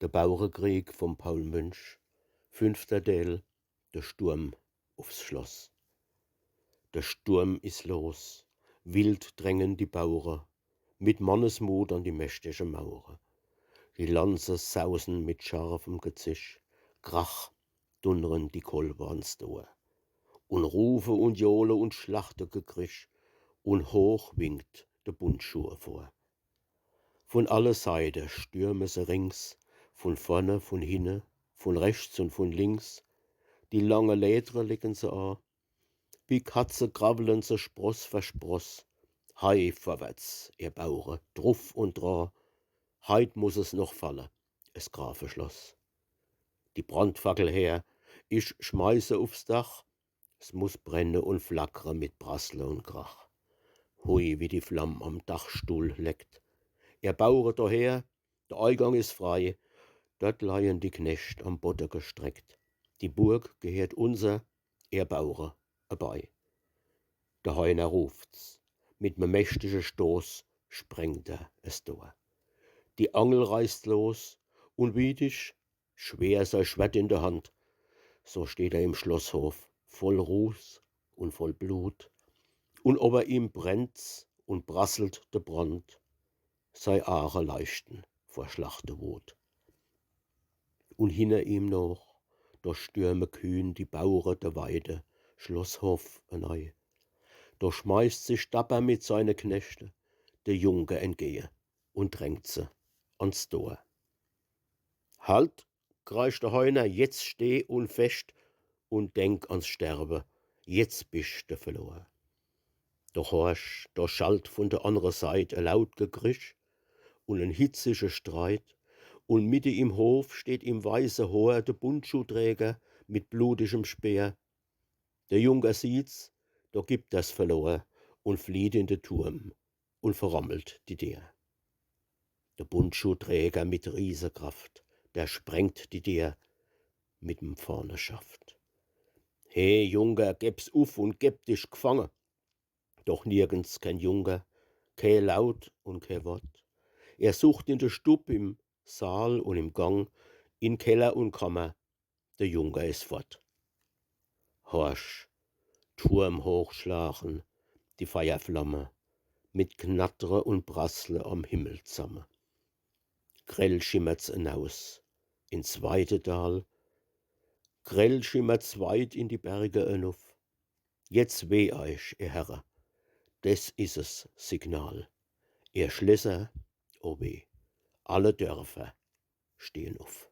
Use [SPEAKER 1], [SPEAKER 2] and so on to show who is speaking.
[SPEAKER 1] Der Bauernkrieg vom Paul Münch, 5. Teil, der Sturm aufs Schloss. Der Sturm ist los, wild drängen die Bauern, mit Mannesmut an die mächtige Mauer. Die Lanzen sausen mit scharfem Gezisch, Krach donnern die Kolberns durch. Und Rufe und Johle und Schlachtergekrisch, und hoch winkt der Bundschuh vor. Von alle Seiten stürmen sie rings, von vorne, von hinten, von rechts und von links. Die lange Lädre legen sie an, wie Katze krabbeln sie Spross für Spross. Hei vorwärts, ihr Bauern, druff und dra, heit muss es noch fallen, es Grafenschloss. Die Brandfackel her, ich schmeiße aufs Dach, es muss brennen und flackern mit Prassle und Krach. Hui, wie die Flamm am Dachstuhl leckt. Ihr Bauern daher, der Eingang ist frei, dort leihen die Knecht am Boden gestreckt. Die Burg gehört unser, ihr Bauern, dabei. Der Heiner ruft's, mit nem mächtigen Stoß sprengt er es durch. Die Angel reißt los, und wiedig, schwer sein Schwert in der Hand, so steht er im Schlosshof, voll Ruß und voll Blut, und ober ihm brennt's und prasselt der Brand, sei Aare leuchten vor Schlachtewut. Und hinter ihm noch, da stürme kühn die Bauern der Weide, Schlosshof neu. Da schmeißt sich Dapper mit seine Knechte, der Junker entgehe und drängt sie ans Tor. Halt, kreischt der Heuner, jetzt steh und fest und denk ans Sterben, jetzt bist du verloren. Doch horch, da schallt von der anderen Seite ein laut Gekrisch und ein hitziger Streit, und mitte im Hof steht im weißen Haar der Bundschuhträger mit blutigem Speer. Der Junker sieht's, da gibt er's verloren und flieht in den Turm und verrammelt die Deer. Der Bundschuhträger mit Riesenkraft, der sprengt die Deer mit'm Pfanneschaft. He, Junker, geb's auf und geb dich gefangen. Doch nirgends kein Junker, kein Laut und kein Wort. Er sucht in der Stub, im Saal und im Gang, in Keller und Kammer, der Junker ist fort. Horch, Turm hochschlagen, die Feuerflamme, mit Knattre und Prassle am Himmel zusammen. Grell schimmert's hinaus, ins weite Tal, grell schimmert's weit in die Berge hinauf. Jetzt weh euch, ihr Herren, des is es Signal. Ihr Schlösser, oh weh, alle Dörfer stehen auf.